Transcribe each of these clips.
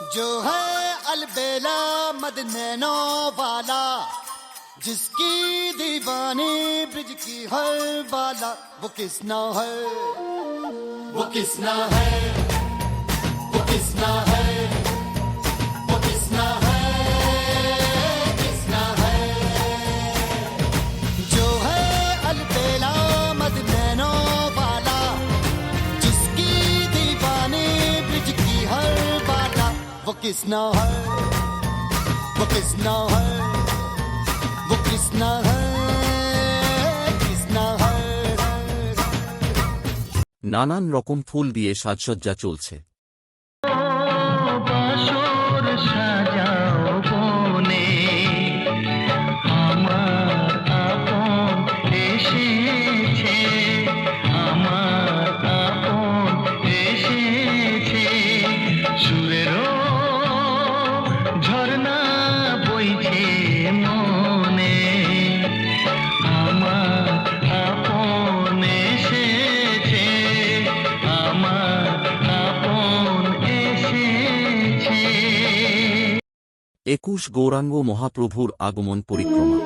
जो है अलबेला मदनैनो वाला, जिसकी दीवानी ब्रिज की हर बाला, वो किसना है, वो किसना है, वो किसना है, वो किसना है, किसना है। जो है अलबेला मदनैनो वाला, जिसकी दीवानी ब्रिज की हर बाला, वो किसना है, वो किसना है, वो किसना है, किसना है। নানান রকম ফুল দিয়ে সাজসজ্জা চলছে। বাসর সাজাও বনে, আমার আপন এসেছে, আমার আপন এসেছে। সুরেরও ঝর্ণা বইছে মনে, আমার আপন এসেছে, আমার আপন এসেছে। 21 গৌরাঙ্গ মহাপ্রভুর আগমন পরিক্রমা।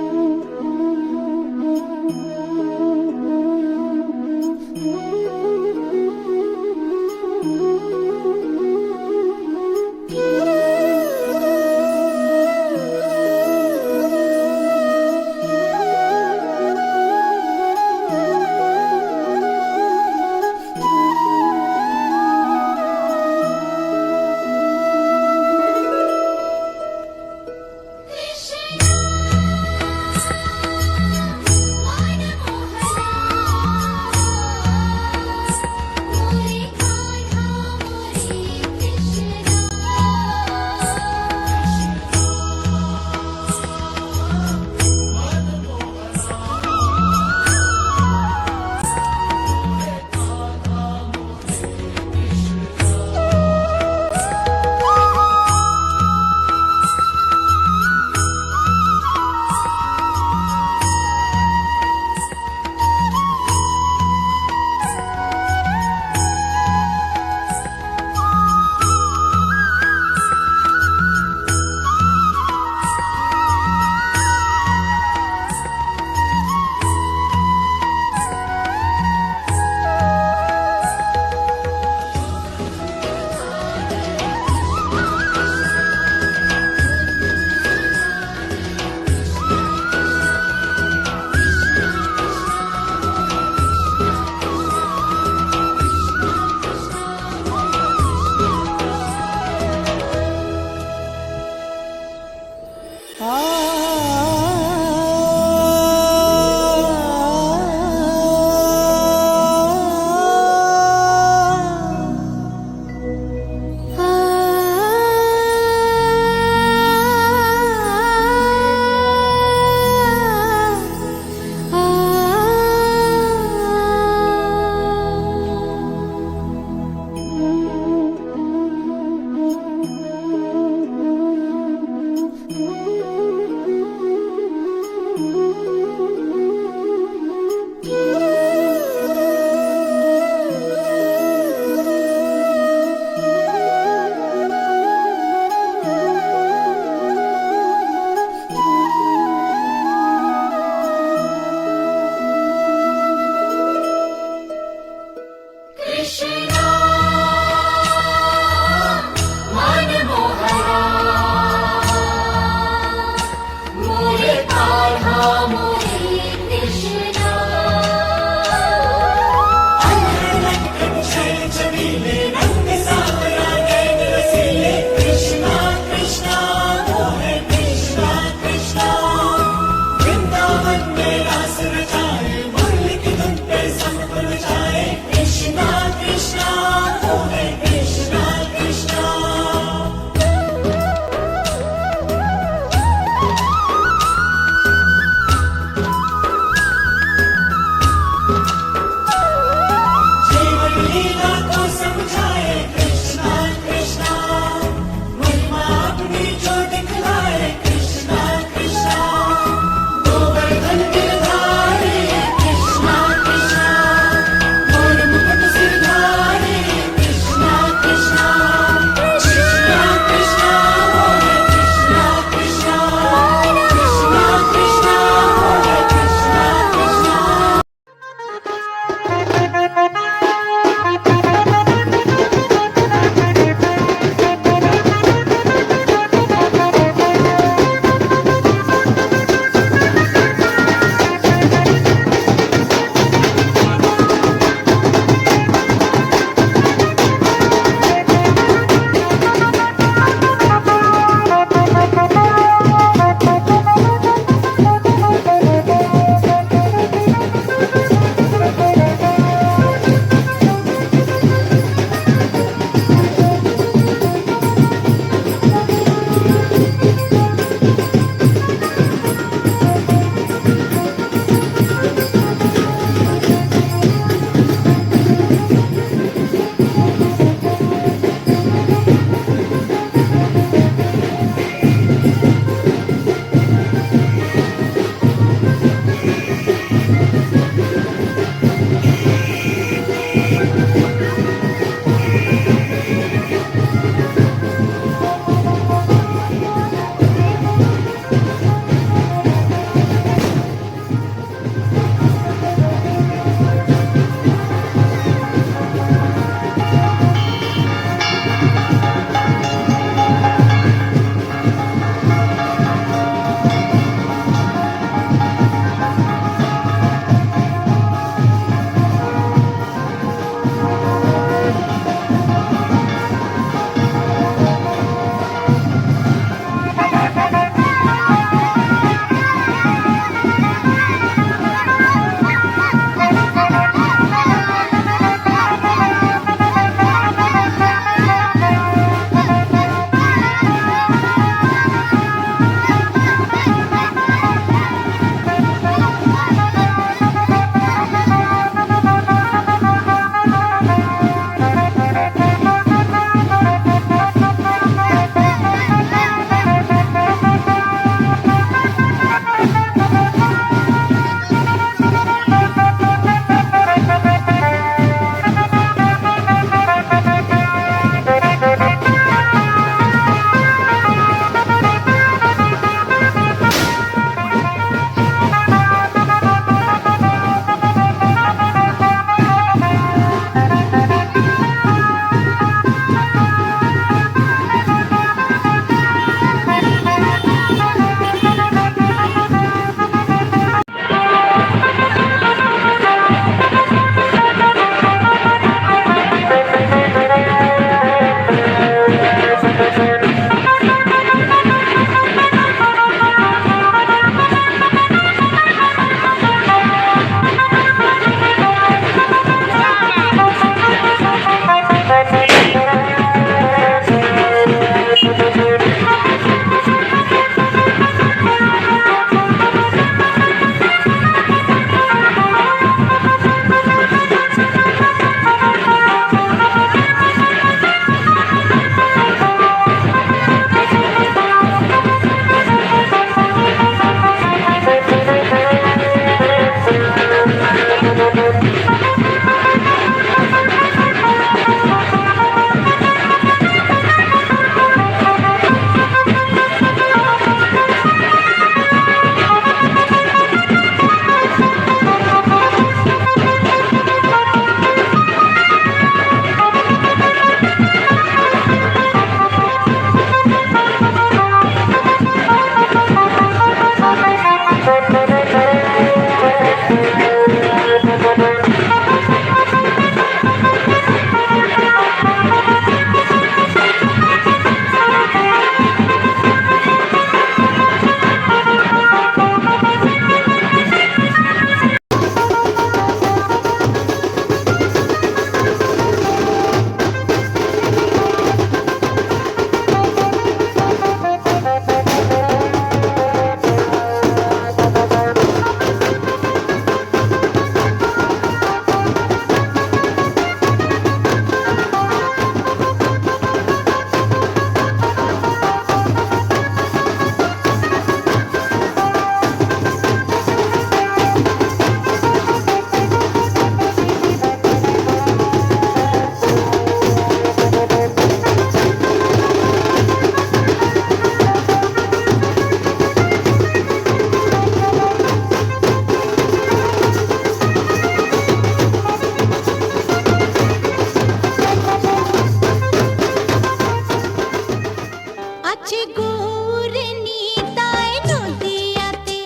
আছে গৌর নিতাই নদিয়াতে,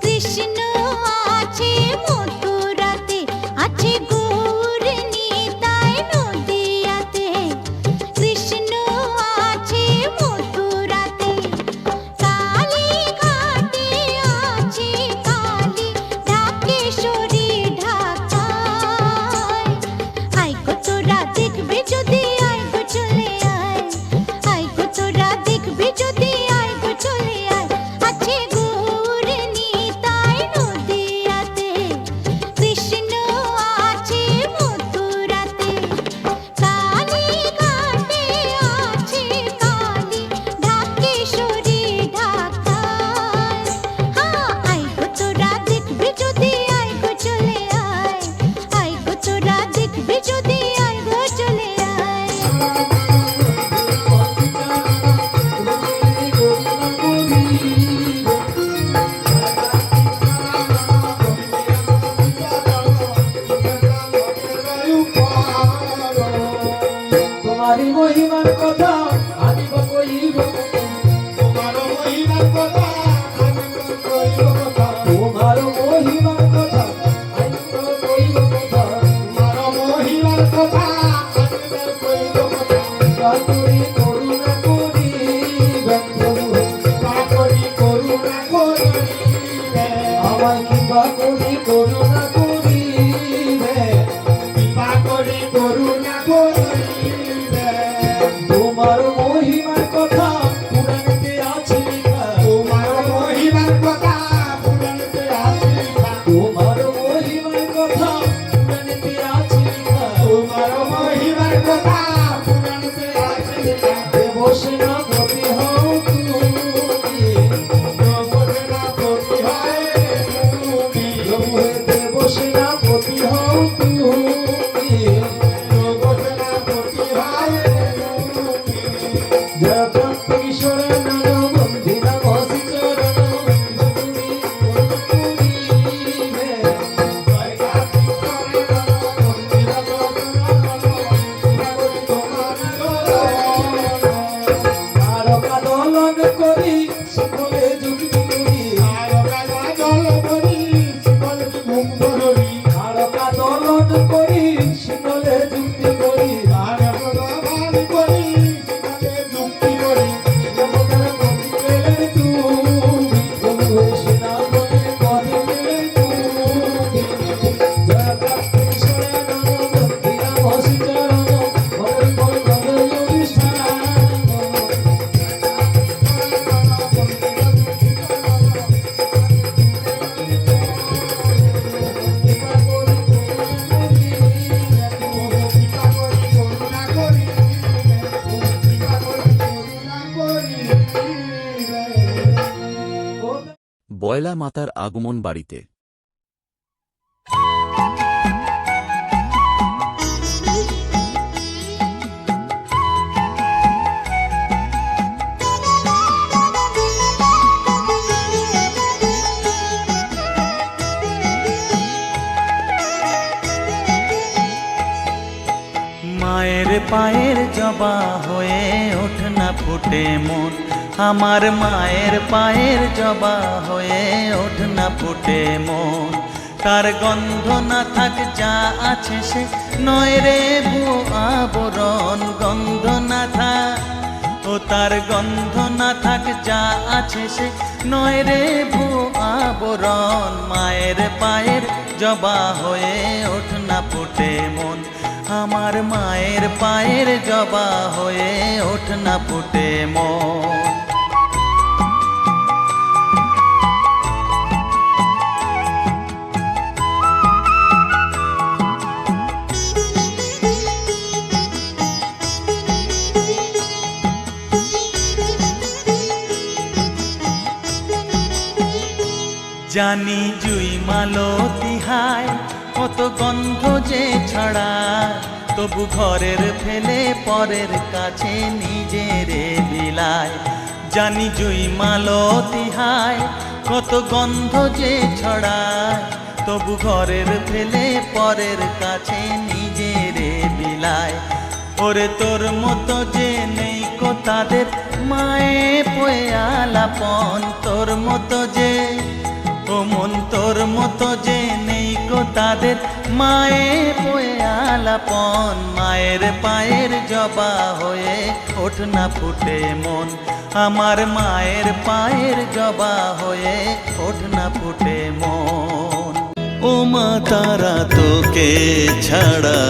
কৃষ্ণ আছে মথুরাতে, আছে গৌর নিতাই নদিয়াতে, কৃষ্ণ আছে মথুরাতে। কালী ঘাটে আছে কালী, ঢাকেশ্বরী ঢাকায়। আই গো তোরা দেখবে যদি, আই গো চলে আয়, আই গো তোরা দেখবে যদি, আই গো চলে আয়। আছে গৌর নিতাই নদিয়াতে, কৃষ্ণ আছে মথুরাতে। কালী ঘাটে আছে কালী, ঢাকেশ্বরী ঢাকায়। হ্যাঁ, আই গো তোরা দেখবে যদি, আই গো চলে আয়, আই গো তোরা দেখবে যদি, আই গো চলে আয়। তোমারি মহিমার কথা আমি কইব, তোমার মহিমার কথা আমি কইব কথা, তোমার মহিমার কথা আমি কইব কথা, তোমার মহিমার কথা আমি কইব কথা। কাকরি করুণা করি বন্ধু, কাকরি করুণা করি আমায় কিবা করি করুণা করি কিবা করি করুণা করি। তোমার মহিমার কথা পুরাণে আছে লেখা, তোমার মহিমার কথা পুরাণে আছে লেখা, তোমার মহিমার কথা পুরাণে আছে লেখা, তোমার মহিমার কথা পুরাণে আছে লেখা। দেবসেনাপতি হও তুমি, দেবসেনাপতি হয় তুমি, দেবসেনাপতি হও তুমি, দেবসেনাপতি হয় বয়লা মাতার আগমন বাড়িতে। মায়ের পায়ের জবা হয়ে ওঠ না ফুটে মন, আমার মায়ের পায়ের জবা হয়ে ওঠ না ফুটে মন। তার গন্ধ না থাক যা আছে সে নয় রে ভুয়ো আবরণ, গন্ধ না থাক ও তার গন্ধ না থাক যা আছে সে নয় রে ভুয়ো আবরণ। মায়ের পায়ের জবা হয়ে ওঠ না ফুটে মন, আমার মায়ের পায়ের জবা হয়ে ওঠ না ফুটে মন। জানি জুই মালতী হায় কত গন্ধ যে ছড়ায়, তবু ঘরের ফেলে পরের কাছে নিজেরে বিলায়। জানি জুই মালতী হায় কত গন্ধ যে ছড়ায়, তবু ঘরের ফেলে পরের কাছে নিজেরে বিলায়। ওরে তোর মতো যে নেই কো তাদের মায়ে পয়ে আলাপন তোর মতো যে, ও মন তোর মতো যে নেই গো তাদের। মায়ে পয়ে আলাপন মায়ের পায়ের জবা হয়ে ওঠ না ফুটে মন, আমার মায়ের পায়ের জবা হয়ে ওঠ না ফুটে মন। ও মা তারা তোকে ছাড়া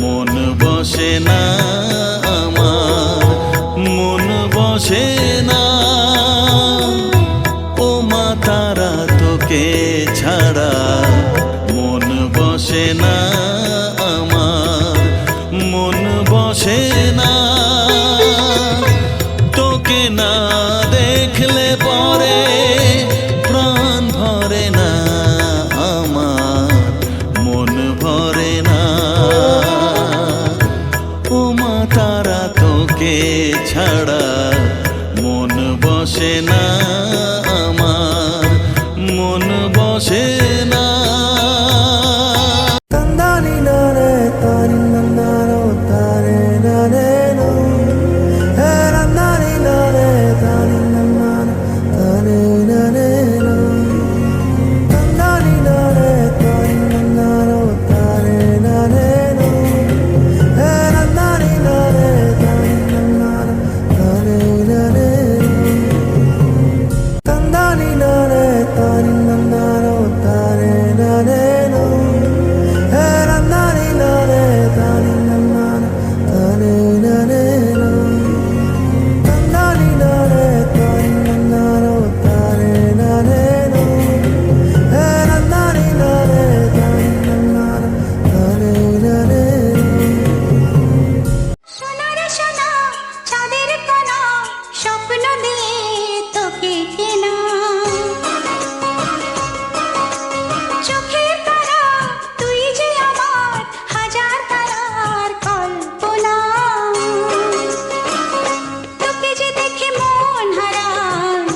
মন বসে না আমার, মন বসে না। ও মা তারা তোকে ছাড়া মন বসে না আমার, মন বসে না। তোকে না দেখলে পরে প্রাণ ভরে না আমার, মন ভরে না। ও মা তারা তোকে ছাড়া মন বসে না আমার, মন বসে না। Tandani nare tani nandaro tare nare no, tandani nare tani nandaro tare nare no, tandani nare tani nandaro tare nare no, tandani nare tani nandaro tare nare no, tandani nare tani nandaro tare nare no. সোনা রে সোনা চাঁদের কোনা স্বপ্ন দিয়ে তোকে কেনা, চোখের তারা তুই যে আমার হাজার তারার কল্পনা। তোকে যে দেখে মন হারায়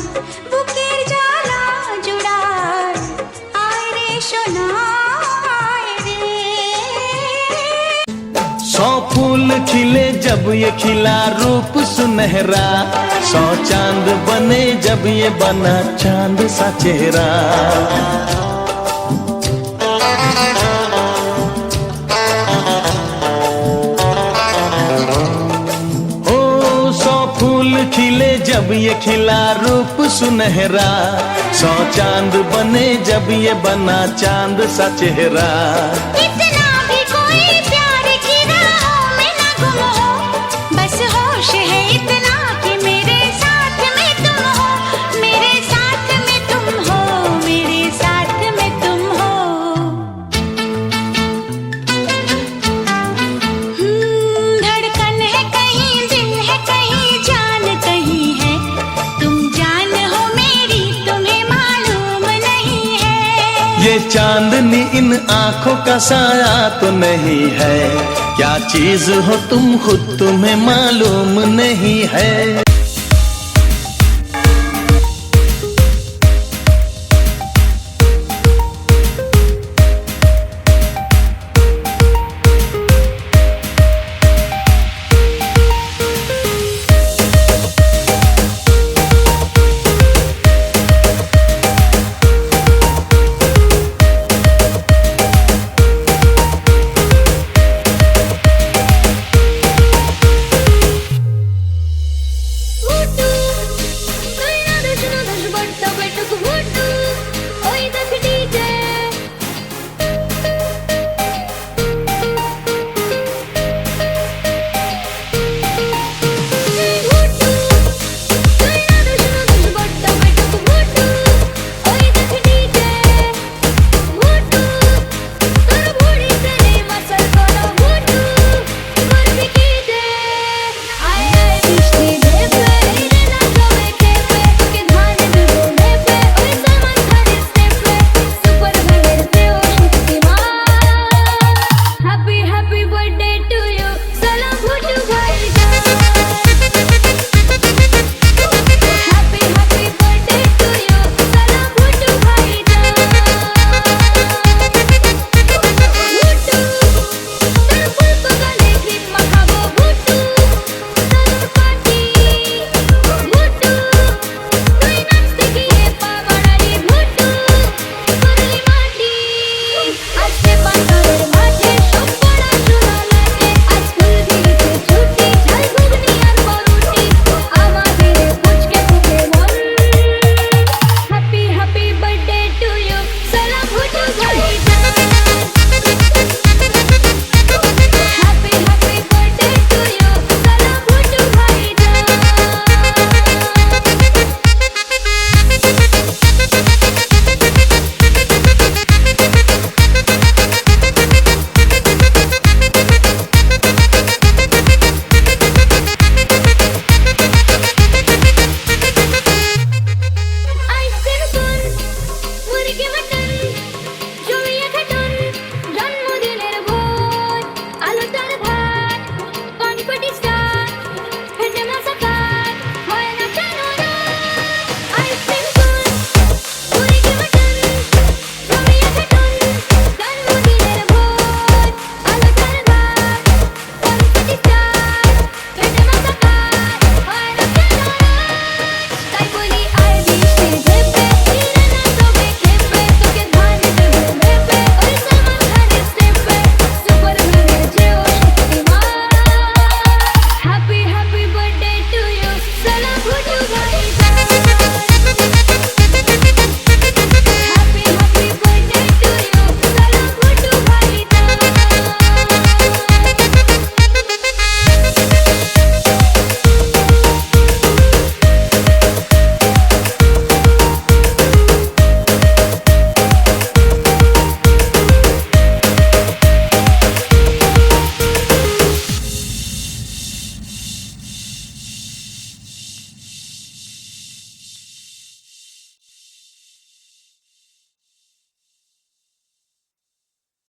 বুকের জ্বালা জুড়ায়, আয় রে সোনা আয় রে। सौ फूल खिले जब ये खिला रूप सुनहरा, सौ चांद बने जब ये बना चांद सा चेहरा। ओ सौ फूल खिले जब ये खिला रूप सुनहरा, सौ चांद बने जब ये बना चांद सा चेहरा। इतना भी कोई प्यार की राहों में ना गुम हो, बस होश है इतना कि मेरे साथ में तुम हो, मेरे साथ में तुम हो, मेरे साथ में तुम हो। धड़कन है कहीं, दिल है कहीं, जान कहीं है, तुम जान हो मेरी, तुम्हें मालूम नहीं है। ये चांदनी इन आंखों का साया तो नहीं है, क्या चीज हो तुम खुद तुम्हें मालूम नहीं है।